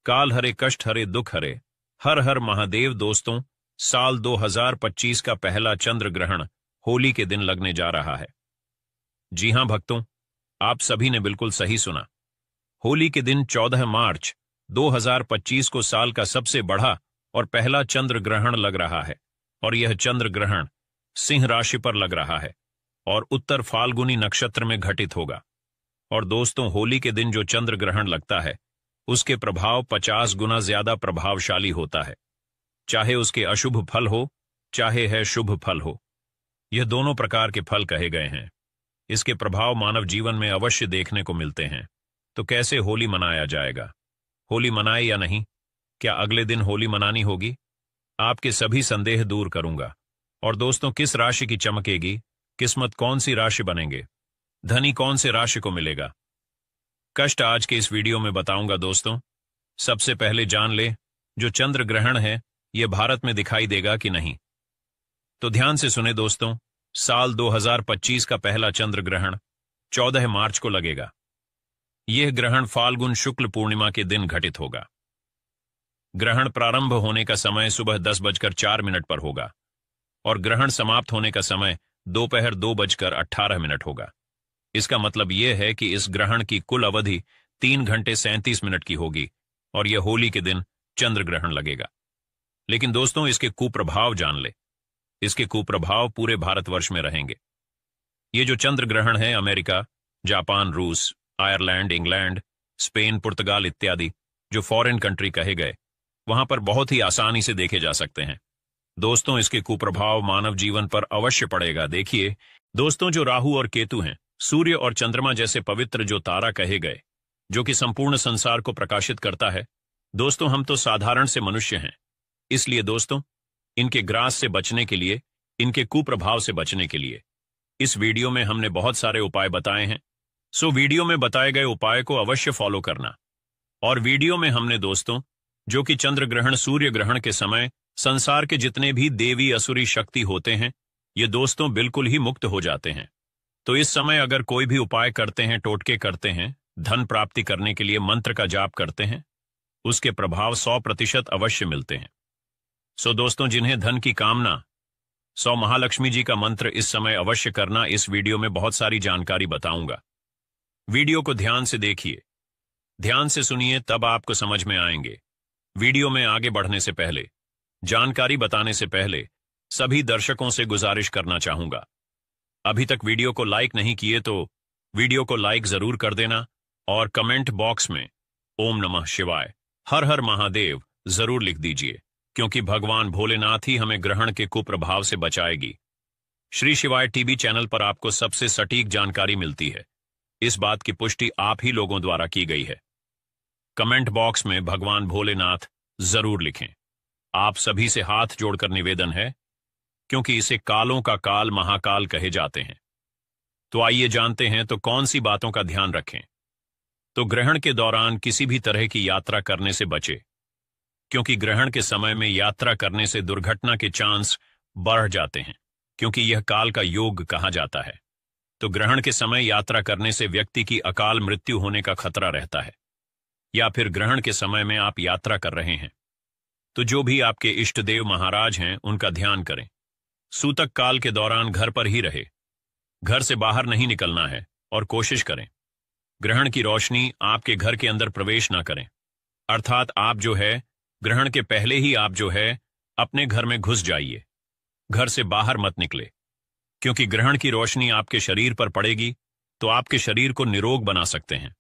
काल हरे कष्ट हरे दुख हरे, हर हर महादेव। दोस्तों, साल 2025 का पहला चंद्र ग्रहण होली के दिन लगने जा रहा है। जी हां भक्तों, आप सभी ने बिल्कुल सही सुना। होली के दिन 14 मार्च 2025 को साल का सबसे बड़ा और पहला चंद्र ग्रहण लग रहा है, और यह चंद्र ग्रहण सिंह राशि पर लग रहा है और उत्तर फाल्गुनी नक्षत्र में घटित होगा। और दोस्तों, होली के दिन जो चंद्र ग्रहण लगता है उसके प्रभाव 50 गुना ज्यादा प्रभावशाली होता है, चाहे उसके अशुभ फल हो चाहे है शुभ फल हो। यह दोनों प्रकार के फल कहे गए हैं। इसके प्रभाव मानव जीवन में अवश्य देखने को मिलते हैं। तो कैसे होली मनाया जाएगा? होली मनाए या नहीं? क्या अगले दिन होली मनानी होगी? आपके सभी संदेह दूर करूंगा। और दोस्तों, किस राशि की चमकेगी? किस्मत कौन सी राशि बनेंगे? धनी कौन से राशि को मिलेगा? कष्ट आज के इस वीडियो में बताऊंगा। दोस्तों, सबसे पहले जान ले, जो चंद्र ग्रहण है यह भारत में दिखाई देगा कि नहीं। तो ध्यान से सुने दोस्तों, साल 2025 का पहला चंद्र ग्रहण 14 मार्च को लगेगा। यह ग्रहण फाल्गुन शुक्ल पूर्णिमा के दिन घटित होगा। ग्रहण प्रारंभ होने का समय सुबह 10:04 पर होगा और ग्रहण समाप्त होने का समय दोपहर 2:18 होगा। इसका मतलब यह है कि इस ग्रहण की कुल अवधि 3 घंटे 37 मिनट की होगी और यह होली के दिन चंद्र ग्रहण लगेगा। लेकिन दोस्तों, इसके कुप्रभाव जान ले। इसके कुप्रभाव पूरे भारतवर्ष में रहेंगे। ये जो चंद्र ग्रहण है अमेरिका, जापान, रूस, आयरलैंड, इंग्लैंड, स्पेन, पुर्तगाल इत्यादि जो फॉरेन कंट्री कहे गए, वहां पर बहुत ही आसानी से देखे जा सकते हैं। दोस्तों, इसके कुप्रभाव मानव जीवन पर अवश्य पड़ेगा। देखिए दोस्तों, जो राहु और केतु हैं, सूर्य और चंद्रमा जैसे पवित्र जो तारा कहे गए, जो कि संपूर्ण संसार को प्रकाशित करता है। दोस्तों, हम तो साधारण से मनुष्य हैं, इसलिए दोस्तों, इनके ग्रास से बचने के लिए, इनके कुप्रभाव से बचने के लिए इस वीडियो में हमने बहुत सारे उपाय बताए हैं। सो वीडियो में बताए गए उपाय को अवश्य फॉलो करना। और वीडियो में हमने दोस्तों, जो कि चंद्र ग्रहण सूर्य ग्रहण के समय संसार के जितने भी देवी असुरी शक्ति होते हैं, ये दोस्तों बिल्कुल ही मुक्त हो जाते हैं। तो इस समय अगर कोई भी उपाय करते हैं, टोटके करते हैं, धन प्राप्ति करने के लिए मंत्र का जाप करते हैं, उसके प्रभाव 100% अवश्य मिलते हैं। सो दोस्तों, जिन्हें धन की कामना, 100 महालक्ष्मी जी का मंत्र इस समय अवश्य करना। इस वीडियो में बहुत सारी जानकारी बताऊंगा। वीडियो को ध्यान से देखिए, ध्यान से सुनिए, तब आपको समझ में आएंगे। वीडियो में आगे बढ़ने से पहले, जानकारी बताने से पहले सभी दर्शकों से गुजारिश करना चाहूंगा, अभी तक वीडियो को लाइक नहीं किए तो वीडियो को लाइक जरूर कर देना और कमेंट बॉक्स में ओम नमः शिवाय, हर हर महादेव जरूर लिख दीजिए, क्योंकि भगवान भोलेनाथ ही हमें ग्रहण के कुप्रभाव से बचाएगी। श्री शिवाय टीवी चैनल पर आपको सबसे सटीक जानकारी मिलती है। इस बात की पुष्टि आप ही लोगों द्वारा की गई है। कमेंट बॉक्स में भगवान भोलेनाथ जरूर लिखें। आप सभी से हाथ जोड़कर निवेदन है, क्योंकि इसे कालों का काल महाकाल कहे जाते हैं। तो आइए जानते हैं तो कौन सी बातों का ध्यान रखें। तो ग्रहण के दौरान किसी भी तरह की यात्रा करने से बचे, क्योंकि ग्रहण के समय में यात्रा करने से दुर्घटना के चांस बढ़ जाते हैं, क्योंकि यह काल का योग कहा जाता है। तो ग्रहण के समय यात्रा करने से व्यक्ति की अकाल मृत्यु होने का खतरा रहता है। या फिर ग्रहण के समय में आप यात्रा कर रहे हैं तो जो भी आपके इष्ट देव महाराज हैं उनका ध्यान करें। सूतक काल के दौरान घर पर ही रहे, घर से बाहर नहीं निकलना है और कोशिश करें ग्रहण की रोशनी आपके घर के अंदर प्रवेश ना करें। अर्थात आप जो है ग्रहण के पहले ही आप जो है अपने घर में घुस जाइए, घर से बाहर मत निकले, क्योंकि ग्रहण की रोशनी आपके शरीर पर पड़ेगी तो आपके शरीर को निरोग बना सकते हैं।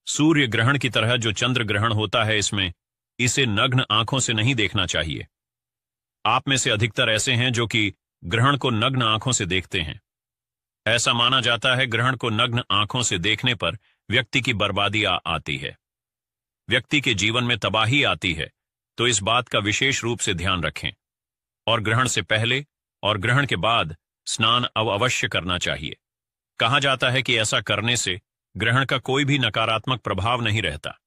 सूर्य ग्रहण की तरह जो चंद्र ग्रहण होता है, इसमें इसे नग्न आंखों से नहीं देखना चाहिए। आप में से अधिकतर ऐसे हैं जो कि ग्रहण को नग्न आंखों से देखते हैं। ऐसा माना जाता है ग्रहण को नग्न आंखों से देखने पर व्यक्ति की बर्बादी आती है, व्यक्ति के जीवन में तबाही आती है। तो इस बात का विशेष रूप से ध्यान रखें। और ग्रहण से पहले और ग्रहण के बाद स्नान अवश्य करना चाहिए। कहा जाता है कि ऐसा करने से ग्रहण का कोई भी नकारात्मक प्रभाव नहीं रहता।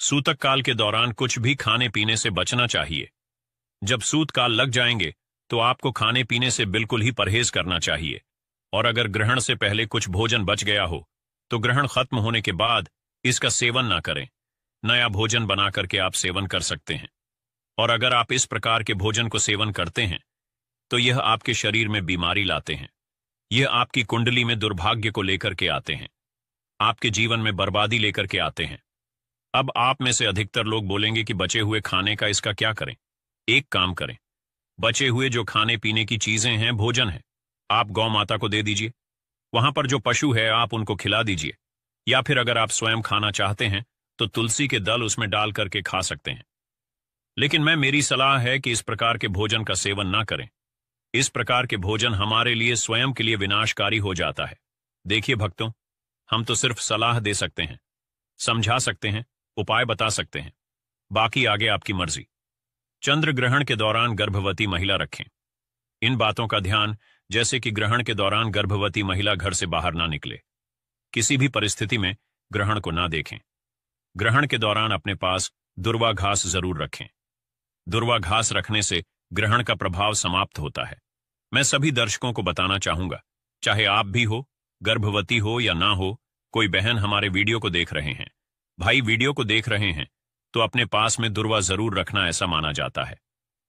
सूतक काल के दौरान कुछ भी खाने पीने से बचना चाहिए। जब सूत काल लग जाएंगे तो आपको खाने पीने से बिल्कुल ही परहेज करना चाहिए। और अगर ग्रहण से पहले कुछ भोजन बच गया हो तो ग्रहण खत्म होने के बाद इसका सेवन ना करें, नया भोजन बना करके आप सेवन कर सकते हैं। और अगर आप इस प्रकार के भोजन को सेवन करते हैं तो यह आपके शरीर में बीमारी लाते हैं। यह आपकी कुंडली में दुर्भाग्य को लेकर के आते हैं, आपके जीवन में बर्बादी लेकर के आते हैं। अब आप में से अधिकतर लोग बोलेंगे कि बचे हुए खाने का इसका क्या करें। एक काम करें, बचे हुए जो खाने पीने की चीजें हैं, भोजन है, आप गौ माता को दे दीजिए। वहां पर जो पशु है आप उनको खिला दीजिए। या फिर अगर आप स्वयं खाना चाहते हैं तो तुलसी के दल उसमें डाल करके खा सकते हैं। लेकिन मेरी सलाह है कि इस प्रकार के भोजन का सेवन ना करें। इस प्रकार के भोजन हमारे लिए स्वयं के लिए विनाशकारी हो जाता है। देखिए भक्तों, हम तो सिर्फ सलाह दे सकते हैं, समझा सकते हैं, उपाय बता सकते हैं, बाकी आगे आपकी मर्जी। चंद्र ग्रहण के दौरान गर्भवती महिला रखें। इन बातों का ध्यान, जैसे कि ग्रहण के दौरान गर्भवती महिला घर से बाहर ना निकले, किसी भी परिस्थिति में ग्रहण को ना देखें। ग्रहण के दौरान अपने पास दुर्वा घास जरूर रखें। दुर्वा घास रखने से ग्रहण का प्रभाव समाप्त होता है। मैं सभी दर्शकों को बताना चाहूंगा, चाहे आप भी हो, गर्भवती हो या ना हो, कोई बहन हमारे वीडियो को देख रहे हैं, भाई वीडियो को देख रहे हैं, तो अपने पास में दुर्वा जरूर रखना, ऐसा माना जाता है।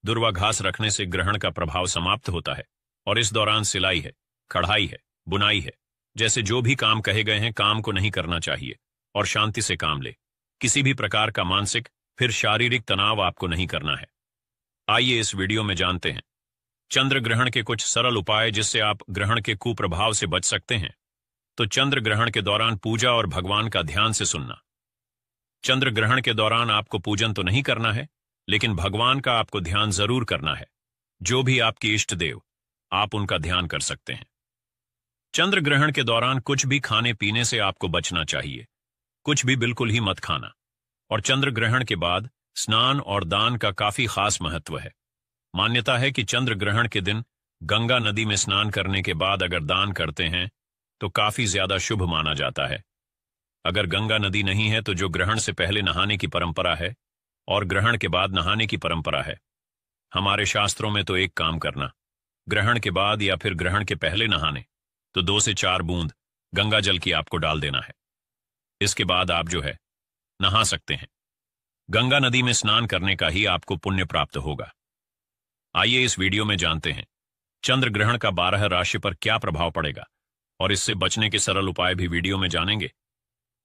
दुर्वा घास रखने से ग्रहण का प्रभाव समाप्त होता है और इस दौरान सिलाई है, कढ़ाई है, बुनाई है, जैसे जो भी काम कहे गए हैं, काम को नहीं करना चाहिए और शांति से काम ले। किसी भी प्रकार का मानसिक फिर शारीरिक तनाव आपको नहीं करना है। आइए इस वीडियो में जानते हैं चंद्र ग्रहण के कुछ सरल उपाय जिससे आप ग्रहण के कुप्रभाव से बच सकते हैं। तो चंद्र ग्रहण के दौरान पूजा और भगवान का ध्यान से सुनना। चंद्र ग्रहण के दौरान आपको पूजन तो नहीं करना है, लेकिन भगवान का आपको ध्यान जरूर करना है। जो भी आपकी इष्ट देव, आप उनका ध्यान कर सकते हैं। चंद्र ग्रहण के दौरान कुछ भी खाने पीने से आपको बचना चाहिए, कुछ भी बिल्कुल ही मत खाना। और चंद्र ग्रहण के बाद स्नान और दान का काफी खास महत्व है। मान्यता है कि चंद्र ग्रहण के दिन गंगा नदी में स्नान करने के बाद अगर दान करते हैं तो काफी ज्यादा शुभ माना जाता है। अगर गंगा नदी नहीं है तो जो ग्रहण से पहले नहाने की परंपरा है और ग्रहण के बाद नहाने की परंपरा है, हमारे शास्त्रों में तो एक काम करना, ग्रहण के बाद या फिर ग्रहण के पहले नहाने तो 2 से 4 बूंद गंगा जल की आपको डाल देना है। इसके बाद आप जो है नहा सकते हैं। गंगा नदी में स्नान करने का ही आपको पुण्य प्राप्त होगा। आइए इस वीडियो में जानते हैं चंद्र ग्रहण का 12 राशि पर क्या प्रभाव पड़ेगा और इससे बचने के सरल उपाय भी वीडियो में जानेंगे।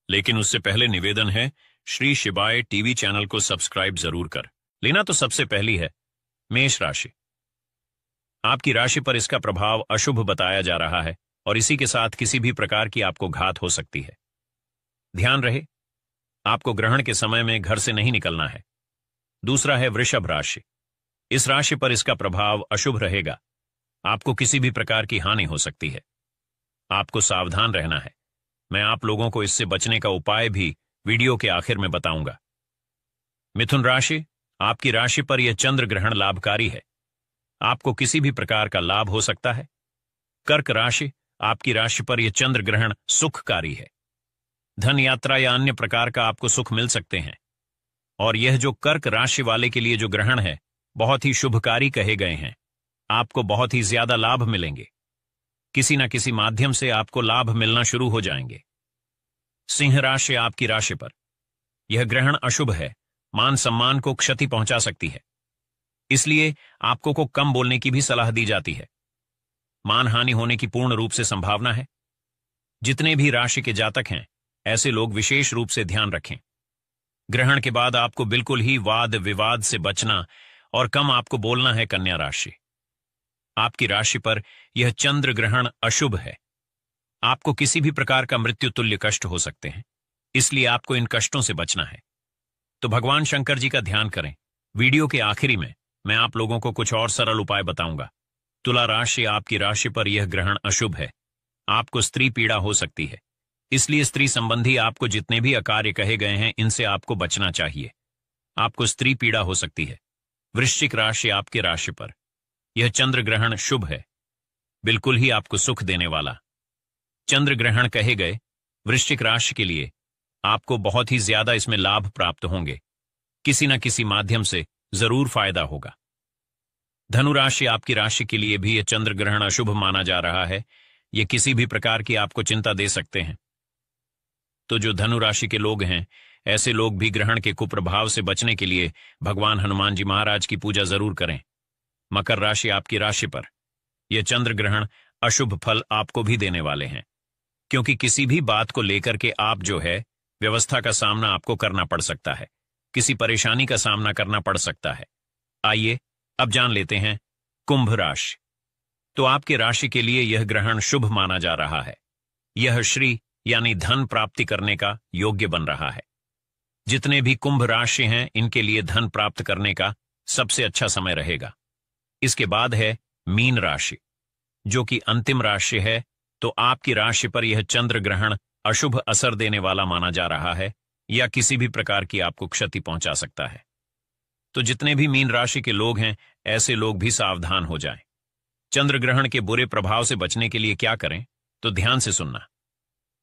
लेकिन उससे पहले निवेदन है, श्री शिवाय टीवी चैनल को सब्सक्राइब जरूर कर लेना। तो सबसे पहली है मेष राशि। आपकी राशि पर इसका प्रभाव अशुभ बताया जा रहा है और इसी के साथ किसी भी प्रकार की आपको घात हो सकती है। ध्यान रहे, आपको ग्रहण के समय में घर से नहीं निकलना है। दूसरा है वृषभ राशि। इस राशि पर इसका प्रभाव अशुभ रहेगा। आपको किसी भी प्रकार की हानि हो सकती है, आपको सावधान रहना है। मैं आप लोगों को इससे बचने का उपाय भी वीडियो के आखिर में बताऊंगा। मिथुन राशि। आपकी राशि पर यह चंद्र ग्रहण लाभकारी है, आपको किसी भी प्रकार का लाभ हो सकता है। कर्क राशि। आपकी राशि पर यह चंद्र ग्रहण सुखकारी है, धन यात्रा या अन्य प्रकार का आपको सुख मिल सकते हैं। और यह जो कर्क राशि वाले के लिए जो ग्रहण है बहुत ही शुभकारी कहे गए हैं। आपको बहुत ही ज्यादा लाभ मिलेंगे, किसी न किसी माध्यम से आपको लाभ मिलना शुरू हो जाएंगे। सिंह राशि। आपकी राशि पर यह ग्रहण अशुभ है, मान सम्मान को क्षति पहुंचा सकती है, इसलिए आपको को कम बोलने की भी सलाह दी जाती है। मानहानि होने की पूर्ण रूप से संभावना है। जितने भी राशि के जातक हैं ऐसे लोग विशेष रूप से ध्यान रखें। ग्रहण के बाद आपको बिल्कुल ही वाद विवाद से बचना और कम आपको बोलना है। कन्या राशि। आपकी राशि पर यह चंद्र ग्रहण अशुभ है, आपको किसी भी प्रकार का मृत्यु तुल्य कष्ट हो सकते हैं, इसलिए आपको इन कष्टों से बचना है। तो भगवान शंकर जी का ध्यान करें। वीडियो के आखिरी में मैं आप लोगों को कुछ और सरल उपाय बताऊंगा। तुला राशि। आपकी राशि पर यह ग्रहण अशुभ है, आपको स्त्री पीड़ा हो सकती है, इसलिए स्त्री संबंधी आपको जितने भी अकार्य कहे गए हैं इनसे आपको बचना चाहिए, आपको स्त्री पीड़ा हो सकती है। वृश्चिक राशि। आपकी राशि पर यह चंद्र ग्रहण शुभ है, बिल्कुल ही आपको सुख देने वाला चंद्र ग्रहण कहे गए। वृश्चिक राशि के लिए आपको बहुत ही ज्यादा इसमें लाभ प्राप्त होंगे, किसी न किसी माध्यम से जरूर फायदा होगा। धनु राशि। आपकी राशि के लिए भी यह चंद्र ग्रहण अशुभ माना जा रहा है, यह किसी भी प्रकार की आपको चिंता दे सकते हैं। तो जो धनु राशि के लोग हैं ऐसे लोग भी ग्रहण के कुप्रभाव से बचने के लिए भगवान हनुमान जी महाराज की पूजा जरूर करें। मकर राशि आपकी राशि पर यह चंद्र ग्रहण अशुभ फल आपको भी देने वाले हैं, क्योंकि किसी भी बात को लेकर के आप जो है व्यवस्था का सामना आपको करना पड़ सकता है, किसी परेशानी का सामना करना पड़ सकता है। आइए अब जान लेते हैं कुंभ राशि। तो आपके राशि के लिए यह ग्रहण शुभ माना जा रहा है। यह श्री यानी धन प्राप्ति करने का योग्य बन रहा है। जितने भी कुंभ राशि हैं इनके लिए धन प्राप्त करने का सबसे अच्छा समय रहेगा। इसके बाद है मीन राशि, जो कि अंतिम राशि है। तो आपकी राशि पर यह चंद्र ग्रहण अशुभ असर देने वाला माना जा रहा है या किसी भी प्रकार की आपको क्षति पहुंचा सकता है। तो जितने भी मीन राशि के लोग हैं ऐसे लोग भी सावधान हो जाएं। चंद्र ग्रहण के बुरे प्रभाव से बचने के लिए क्या करें, तो ध्यान से सुनना।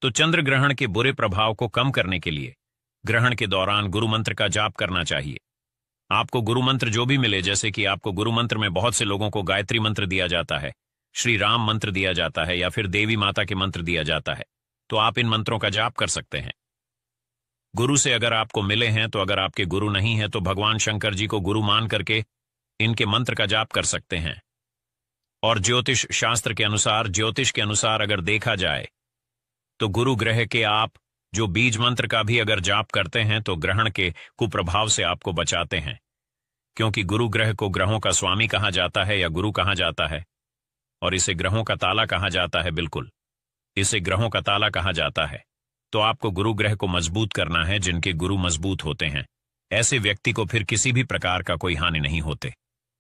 तो चंद्र ग्रहण के बुरे प्रभाव को कम करने के लिए ग्रहण के दौरान गुरु मंत्र का जाप करना चाहिए। आपको गुरु मंत्र जो भी मिले, जैसे कि आपको गुरु मंत्र में बहुत से लोगों को गायत्री मंत्र दिया जाता है, श्री राम मंत्र दिया जाता है, या फिर देवी माता के मंत्र दिया जाता है, तो आप इन मंत्रों का जाप कर सकते हैं। गुरु से अगर आपको मिले हैं, तो अगर आपके गुरु नहीं है तो भगवान शंकर जी को गुरु मान करके इनके मंत्र का जाप कर सकते हैं। और ज्योतिष शास्त्र के अनुसार, ज्योतिष के अनुसार अगर देखा जाए तो गुरु ग्रह के आप जो बीज मंत्र का भी अगर जाप करते हैं तो ग्रहण के कुप्रभाव से आपको बचाते हैं, क्योंकि गुरु ग्रह को ग्रहों का स्वामी कहा जाता है या गुरु कहा जाता है, और इसे ग्रहों का ताला कहा जाता है। बिल्कुल, इसे ग्रहों का ताला कहा जाता है। तो आपको गुरु ग्रह को मजबूत करना है। जिनके गुरु मजबूत होते हैं ऐसे व्यक्ति को फिर किसी भी प्रकार का कोई हानि नहीं होते।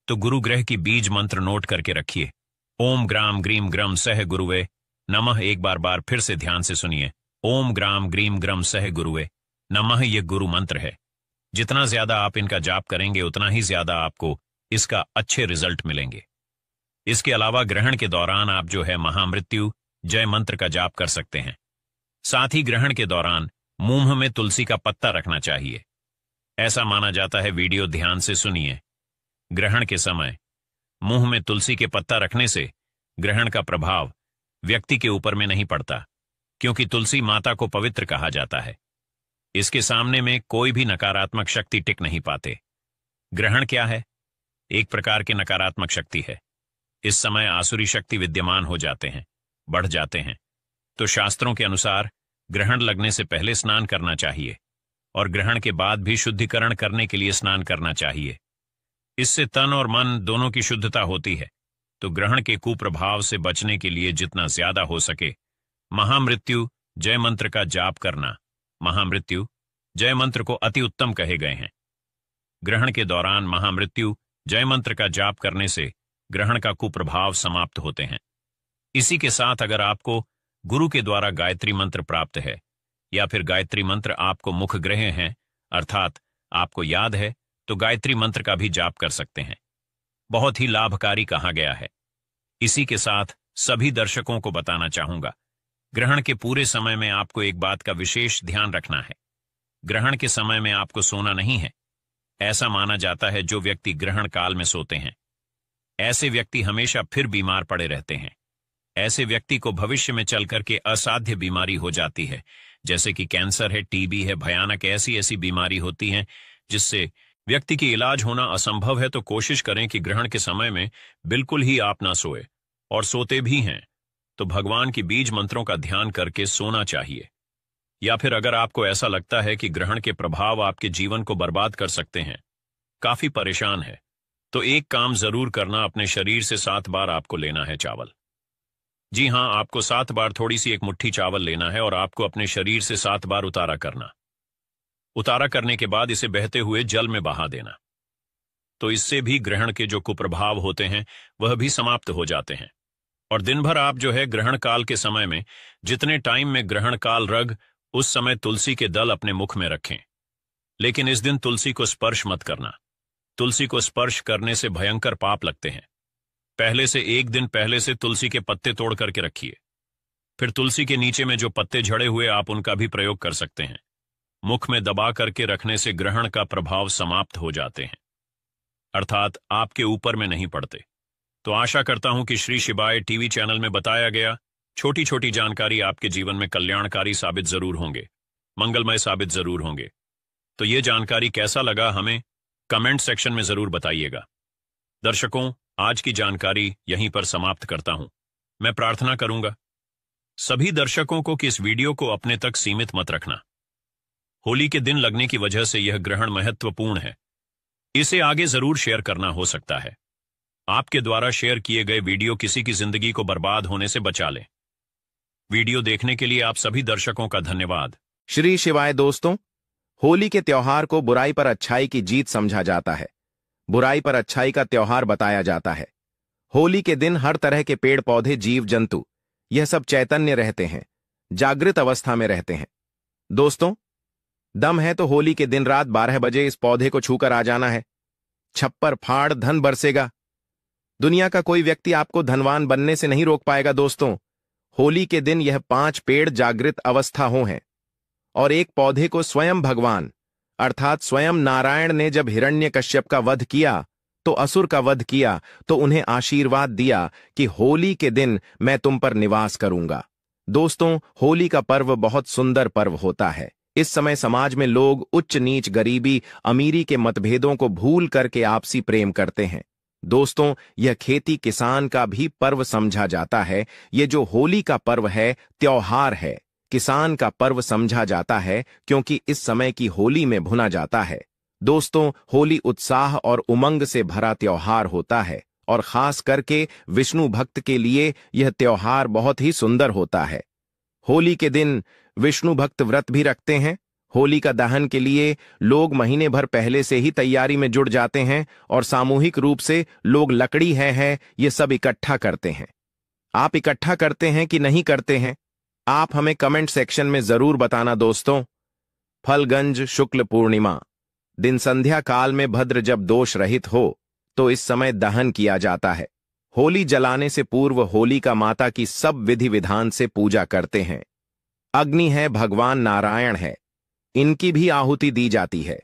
तो गुरु ग्रह की बीज मंत्र नोट करके रखिए। ओम ग्राम ग्रीम ग्रम सह गुरुवे नमः। एक बार फिर से ध्यान से सुनिए। ओम ग्राम ग्रीम ग्रम सह गुरुवे नमः। यह गुरु मंत्र है। जितना ज्यादा आप इनका जाप करेंगे उतना ही ज्यादा आपको इसका अच्छे रिजल्ट मिलेंगे। इसके अलावा ग्रहण के दौरान आप जो है महामृत्यु जय मंत्र का जाप कर सकते हैं। साथ ही ग्रहण के दौरान मुंह में तुलसी का पत्ता रखना चाहिए। ऐसा माना जाता है, वीडियो ध्यान से सुनिए, ग्रहण के समय मुंह में तुलसी के पत्ता रखने से ग्रहण का प्रभाव व्यक्ति के ऊपर में नहीं पड़ता, क्योंकि तुलसी माता को पवित्र कहा जाता है। इसके सामने में कोई भी नकारात्मक शक्ति टिक नहीं पाते। ग्रहण क्या है? एक प्रकार की नकारात्मक शक्ति है। इस समय आसुरी शक्ति विद्यमान हो जाते हैं, बढ़ जाते हैं। तो शास्त्रों के अनुसार ग्रहण लगने से पहले स्नान करना चाहिए और ग्रहण के बाद भी शुद्धिकरण करने के लिए स्नान करना चाहिए। इससे तन और मन दोनों की शुद्धता होती है। तो ग्रहण के कुप्रभाव से बचने के लिए जितना ज्यादा हो सके महामृत्यु जय मंत्र का जाप करना। महामृत्यु जय मंत्र को अति उत्तम कहे गए हैं। ग्रहण के दौरान महामृत्यु जय मंत्र का जाप करने से ग्रहण का कुप्रभाव समाप्त होते हैं। इसी के साथ अगर आपको गुरु के द्वारा गायत्री मंत्र प्राप्त है या फिर गायत्री मंत्र आपको मुख ग्रह हैं, अर्थात आपको याद है, तो गायत्री मंत्र का भी जाप कर सकते हैं। बहुत ही लाभकारी कहा गया है। इसी के साथ सभी दर्शकों को बताना चाहूंगा, ग्रहण के पूरे समय में आपको एक बात का विशेष ध्यान रखना है। ग्रहण के समय में आपको सोना नहीं है। ऐसा माना जाता है जो व्यक्ति ग्रहण काल में सोते हैं ऐसे व्यक्ति हमेशा फिर बीमार पड़े रहते हैं। ऐसे व्यक्ति को भविष्य में चल करके असाध्य बीमारी हो जाती है, जैसे कि कैंसर है, टीबी है, भयानक ऐसी ऐसी बीमारी होती है जिससे व्यक्ति की इलाज होना असंभव है। तो कोशिश करें कि ग्रहण के समय में बिल्कुल ही आप ना सोए, और सोते भी हैं तो भगवान की बीज मंत्रों का ध्यान करके सोना चाहिए। या फिर अगर आपको ऐसा लगता है कि ग्रहण के प्रभाव आपके जीवन को बर्बाद कर सकते हैं, काफी परेशान है, तो एक काम जरूर करना, अपने शरीर से 7 बार आपको लेना है चावल। जी हां, आपको 7 बार थोड़ी सी एक मुट्ठी चावल लेना है और आपको अपने शरीर से 7 बार उतारा करना। उतारा करने के बाद इसे बहते हुए जल में बहा देना। तो इससे भी ग्रहण के जो कुप्रभाव होते हैं वह भी समाप्त हो जाते हैं। और दिन भर आप जो है ग्रहण काल के समय में, जितने टाइम में ग्रहण काल रग, उस समय तुलसी के दल अपने मुख में रखें। लेकिन इस दिन तुलसी को स्पर्श मत करना। तुलसी को स्पर्श करने से भयंकर पाप लगते हैं। पहले से 1 दिन पहले से तुलसी के पत्ते तोड़ करके रखिए। फिर तुलसी के नीचे में जो पत्ते झड़े हुए आप उनका भी प्रयोग कर सकते हैं। मुख में दबा करके रखने से ग्रहण का प्रभाव समाप्त हो जाते हैं, अर्थात आपके ऊपर में नहीं पड़ते। तो आशा करता हूं कि श्री शिवाय टीवी चैनल में बताया गया छोटी छोटी जानकारी आपके जीवन में कल्याणकारी साबित जरूर होंगे, मंगलमय साबित जरूर होंगे। तो ये जानकारी कैसा लगा हमें कमेंट सेक्शन में जरूर बताइएगा। दर्शकों, आज की जानकारी यहीं पर समाप्त करता हूं। मैं प्रार्थना करूंगा सभी दर्शकों को कि इस वीडियो को अपने तक सीमित मत रखना। होली के दिन लगने की वजह से यह ग्रहण महत्वपूर्ण है। इसे आगे जरूर शेयर करना हो सकता है। आपके द्वारा शेयर किए गए वीडियो किसी की जिंदगी को बर्बाद होने से बचा ले। वीडियो देखने के लिए आप सभी दर्शकों का धन्यवाद। श्री शिवाय दोस्तों, होली के त्योहार को बुराई पर अच्छाई की जीत समझा जाता है। बुराई पर अच्छाई का त्योहार बताया जाता है। होली के दिन हर तरह के पेड़ पौधे, जीव जंतु, यह सब चैतन्य रहते हैं, जागृत अवस्था में रहते हैं। दोस्तों, दम है तो होली के दिन रात 12 बजे इस पौधे को छूकर आ जाना है। छप्पर फाड़ धन बरसेगा। दुनिया का कोई व्यक्ति आपको धनवान बनने से नहीं रोक पाएगा। दोस्तों, होली के दिन यह 5 पेड़ जागृत अवस्था हो हैं और एक पौधे को स्वयं भगवान अर्थात स्वयं नारायण ने जब हिरण्यकश्यप का वध किया तो असुर का वध किया तो उन्हें आशीर्वाद दिया कि होली के दिन मैं तुम पर निवास करूंगा। दोस्तों, होली का पर्व बहुत सुंदर पर्व होता है। इस समय समाज में लोग उच्च नीच, गरीबी, अमीरी के मतभेदों को भूल करके आपसी प्रेम करते हैं। दोस्तों, यह खेती किसान का भी पर्व समझा जाता है। ये जो होली का पर्व है, त्योहार है, किसान का पर्व समझा जाता है क्योंकि इस समय की होली में भुना जाता है। दोस्तों, होली उत्साह और उमंग से भरा त्योहार होता है और खास करके विष्णु भक्त के लिए यह त्योहार बहुत ही सुंदर होता है। होली के दिन विष्णु भक्त व्रत भी रखते हैं। होली का दहन के लिए लोग महीने भर पहले से ही तैयारी में जुट जाते हैं और सामूहिक रूप से लोग लकड़ी है ये सब इकट्ठा करते हैं। आप इकट्ठा करते हैं कि नहीं करते हैं? आप हमें कमेंट सेक्शन में जरूर बताना। दोस्तों, फलगंज शुक्ल पूर्णिमा दिन संध्या काल में भद्र जब दोष रहित हो तो इस समय दहन किया जाता है। होली जलाने से पूर्व होलिका माता की सब विधि विधान से पूजा करते हैं। अग्नि है, भगवान नारायण है, इनकी भी आहुति दी जाती है।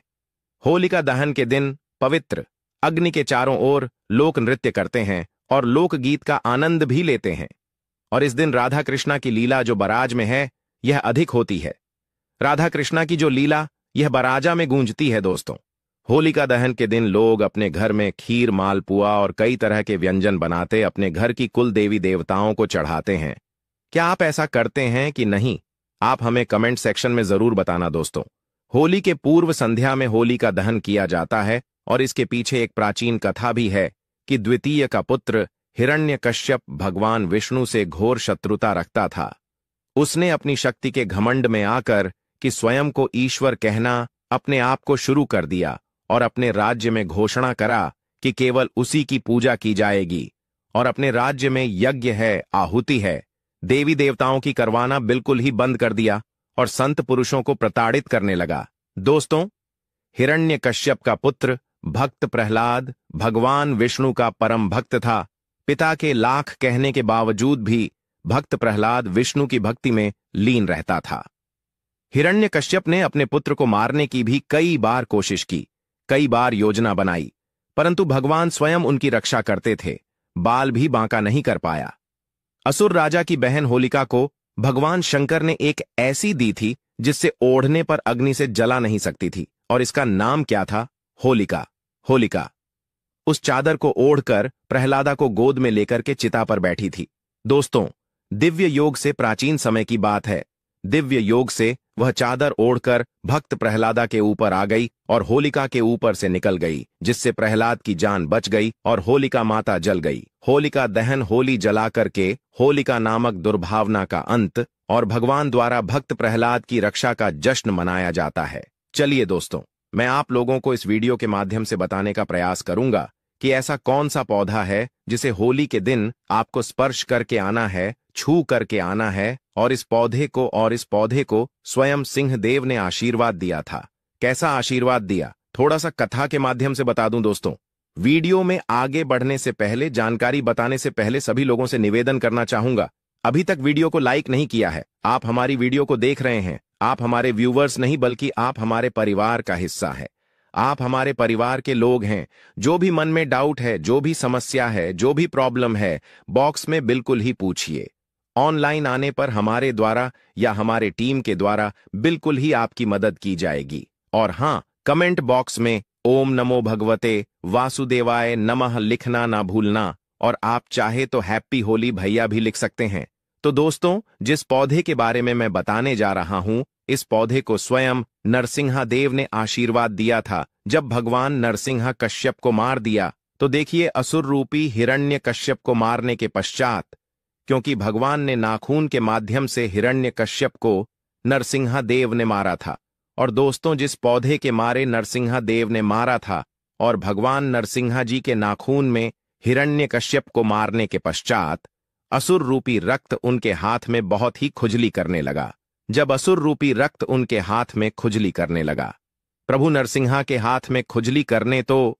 होलिका दहन के दिन पवित्र अग्नि के चारों ओर लोक नृत्य करते हैं और लोकगीत का आनंद भी लेते हैं। और इस दिन राधा कृष्णा की लीला जो बराज में है, यह अधिक होती है। राधा कृष्णा की जो लीला यह बराजा में गूंजती है। दोस्तों, होलिका दहन के दिन लोग अपने घर में खीर, मालपुआ और कई तरह के व्यंजन बनाते अपने घर की कुल देवी देवताओं को चढ़ाते हैं। क्या आप ऐसा करते हैं कि नहीं? आप हमें कमेंट सेक्शन में जरूर बताना। दोस्तों, होली के पूर्व संध्या में होलिका दहन किया जाता है और इसके पीछे एक प्राचीन कथा भी है कि द्वितीय का पुत्र हिरण्यकश्यप भगवान विष्णु से घोर शत्रुता रखता था। उसने अपनी शक्ति के घमंड में आकर कि स्वयं को ईश्वर कहना अपने आप को शुरू कर दिया और अपने राज्य में घोषणा करा कि केवल उसी की पूजा की जाएगी और अपने राज्य में यज्ञ है, आहुति है, देवी देवताओं की करवाना बिल्कुल ही बंद कर दिया और संत पुरुषों को प्रताड़ित करने लगा। दोस्तों, हिरण्यकश्यप का पुत्र भक्त प्रहलाद भगवान विष्णु का परम भक्त था। पिता के लाख कहने के बावजूद भी भक्त प्रहलाद विष्णु की भक्ति में लीन रहता था। हिरण्यकश्यप ने अपने पुत्र को मारने की भी कई बार कोशिश की, कई बार योजना बनाई, परंतु भगवान स्वयं उनकी रक्षा करते थे। बाल भी बांका नहीं कर पाया। असुर राजा की बहन होलिका को भगवान शंकर ने एक ऐसी दी थी जिससे ओढ़ने पर अग्नि से जला नहीं सकती थी और इसका नाम क्या था? होलिका। होलिका उस चादर को ओढ़कर प्रहलादा को गोद में लेकर के चिता पर बैठी थी। दोस्तों, दिव्य योग से प्राचीन समय की बात है। दिव्य योग से वह चादर ओढ़कर भक्त प्रहलादा के ऊपर आ गई और होलिका के ऊपर से निकल गई, जिससे प्रहलाद की जान बच गई और होलिका माता जल गई। होलिका दहन होली जला करके होलिका नामक दुर्भावना का अंत और भगवान द्वारा भक्त प्रहलाद की रक्षा का जश्न मनाया जाता है। चलिए दोस्तों, मैं आप लोगों को इस वीडियो के माध्यम से बताने का प्रयास करूंगा कि ऐसा कौन सा पौधा है जिसे होली के दिन आपको स्पर्श करके आना है, छू करके आना है और इस पौधे को स्वयं सिंहदेव ने आशीर्वाद दिया था। कैसा आशीर्वाद दिया, थोड़ा सा कथा के माध्यम से बता दूं। दोस्तों, वीडियो में आगे बढ़ने से पहले, जानकारी बताने से पहले सभी लोगों से निवेदन करना चाहूंगा, अभी तक वीडियो को लाइक नहीं किया है। आप हमारी वीडियो को देख रहे हैं, आप हमारे व्यूवर्स नहीं बल्कि आप हमारे परिवार का हिस्सा है। आप हमारे परिवार के लोग हैं। जो भी मन में डाउट है, जो भी समस्या है, जो भी प्रॉब्लम है, बॉक्स में बिल्कुल ही पूछिए। ऑनलाइन आने पर हमारे द्वारा या हमारे टीम के द्वारा बिल्कुल ही आपकी मदद की जाएगी। और हां, कमेंट बॉक्स में ओम नमो भगवते वासुदेवाय नमः लिखना ना भूलना, और आप चाहे तो हैप्पी होली भैया भी लिख सकते हैं। तो दोस्तों, जिस पौधे के बारे में मैं बताने जा रहा हूं, इस पौधे को स्वयं नरसिंह देव ने आशीर्वाद दिया था जब भगवान नरसिंह कश्यप को मार दिया। तो देखिए, असुर रूपी हिरण्य कश्यप को मारने के पश्चात, क्योंकि भगवान ने नाखून के माध्यम से हिरण्य कश्यप को नरसिंह देव ने मारा था। और दोस्तों, जिस पौधे के मारे नरसिंह देव ने मारा था और भगवान नरसिंह जी के नाखून में हिरण्य कश्यप को मारने के पश्चात असुर रूपी रक्त उनके हाथ में बहुत ही खुजली करने लगा। जब असुर रूपी रक्त उनके हाथ में खुजली करने लगा, प्रभु नरसिंह के हाथ में खुजली करने, तो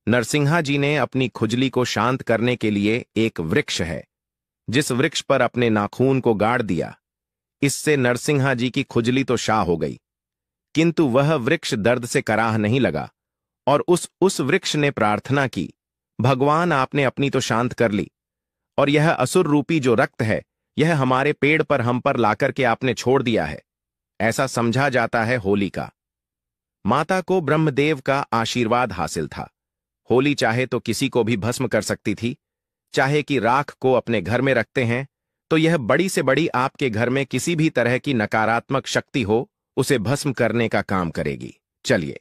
नरसिंह जी ने अपनी खुजली को शांत करने के लिए एक वृक्ष है, जिस वृक्ष पर अपने नाखून को गाड़ दिया। इससे नरसिंह जी की खुजली तो शाह हो गई, किंतु वह वृक्ष दर्द से कराह नहीं लगा और उस वृक्ष ने प्रार्थना की, भगवान आपने अपनी तो शांत कर ली, और यह असुर रूपी जो रक्त है यह हमारे पेड़ पर हम पर लाकर के आपने छोड़ दिया है। ऐसा समझा जाता है होली का। माता को ब्रह्मदेव का आशीर्वाद हासिल था। होली चाहे तो किसी को भी भस्म कर सकती थी, चाहे कि राख को अपने घर में रखते हैं तो यह बड़ी से बड़ी आपके घर में किसी भी तरह की नकारात्मक शक्ति हो उसे भस्म करने का काम करेगी। चलिए,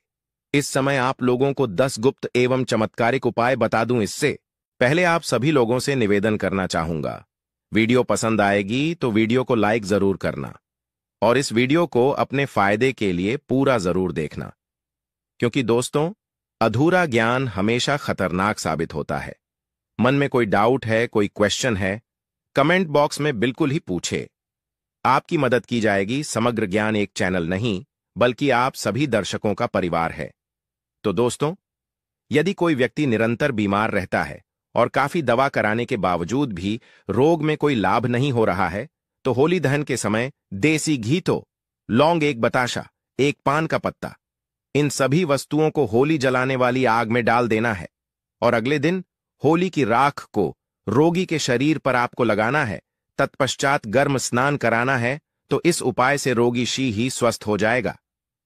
इस समय आप लोगों को 10 गुप्त एवं चमत्कारिक उपाय बता दूं। इससे पहले आप सभी लोगों से निवेदन करना चाहूंगा, वीडियो पसंद आएगी तो वीडियो को लाइक जरूर करना और इस वीडियो को अपने फायदे के लिए पूरा जरूर देखना, क्योंकि दोस्तों, अधूरा ज्ञान हमेशा खतरनाक साबित होता है। मन में कोई डाउट है, कोई क्वेश्चन है, कमेंट बॉक्स में बिल्कुल ही पूछे, आपकी मदद की जाएगी। समग्र ज्ञान एक चैनल नहीं बल्कि आप सभी दर्शकों का परिवार है। तो दोस्तों, यदि कोई व्यक्ति निरंतर बीमार रहता है और काफी दवा कराने के बावजूद भी रोग में कोई लाभ नहीं हो रहा है, तो होली दहन के समय देसी घी, तो लौंग, एक बताशा, एक पान का पत्ता, इन सभी वस्तुओं को होली जलाने वाली आग में डाल देना है और अगले दिन होली की राख को रोगी के शरीर पर आपको लगाना है। तत्पश्चात गर्म स्नान कराना है, तो इस उपाय से रोगी ही स्वस्थ हो जाएगा।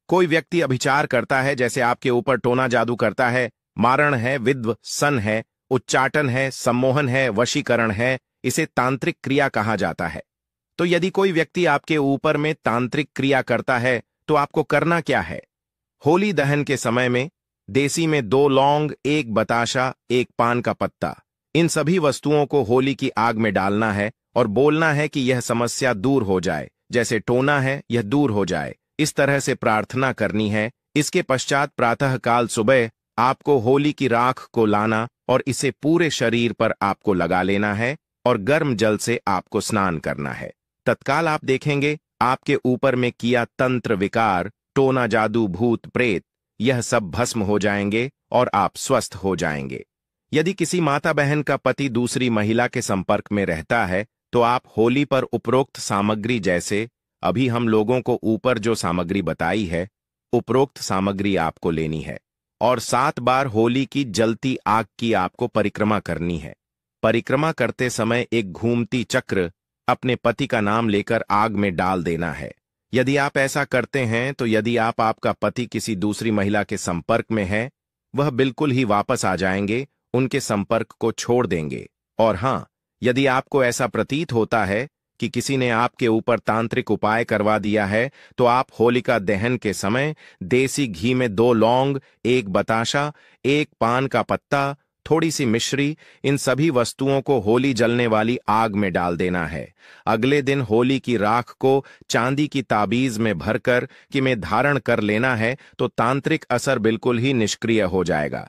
कोई व्यक्ति अभिचार करता है, जैसे आपके ऊपर टोना जादू करता है, मारण है, विद्व सन है, उच्चाटन है, सम्मोहन है, वशीकरण है, इसे तांत्रिक क्रिया कहा जाता है। तो यदि कोई व्यक्ति आपके ऊपर में तांत्रिक क्रिया करता है तो आपको करना क्या है? होली दहन के समय में देसी में 2 लौंग, 1 बताशा, 1 पान का पत्ता, इन सभी वस्तुओं को होली की आग में डालना है और बोलना है कि यह समस्या दूर हो जाए, जैसे टोना है यह दूर हो जाए, इस तरह से प्रार्थना करनी है। इसके पश्चात प्रातःकाल सुबह आपको होली की राख को लाना और इसे पूरे शरीर पर आपको लगा लेना है और गर्म जल से आपको स्नान करना है। तत्काल आप देखेंगे आपके ऊपर में किया तंत्र विकार, टोना जादू, भूत प्रेत, यह सब भस्म हो जाएंगे और आप स्वस्थ हो जाएंगे। यदि किसी माता बहन का पति दूसरी महिला के संपर्क में रहता है तो आप होली पर उपरोक्त सामग्री, जैसे अभी हम लोगों को ऊपर जो सामग्री बताई है, उपरोक्त सामग्री आपको लेनी है और 7 बार होली की जलती आग की आपको परिक्रमा करनी है। परिक्रमा करते समय एक घूमती चक्र अपने पति का नाम लेकर आग में डाल देना है। यदि आप ऐसा करते हैं तो यदि आपका पति किसी दूसरी महिला के संपर्क में है, वह बिल्कुल ही वापस आ जाएंगे, उनके संपर्क को छोड़ देंगे। और हाँ, यदि आपको ऐसा प्रतीत होता है कि किसी ने आपके ऊपर तांत्रिक उपाय करवा दिया है, तो आप होलिका दहन के समय देसी घी में 2 लौंग, 1 बताशा, 1 पान का पत्ता, थोड़ी सी मिश्री, इन सभी वस्तुओं को होली जलने वाली आग में डाल देना है। अगले दिन होली की राख को चांदी की ताबीज में भरकर कि में धारण कर लेना है, तो तांत्रिक असर बिल्कुल ही निष्क्रिय हो जाएगा।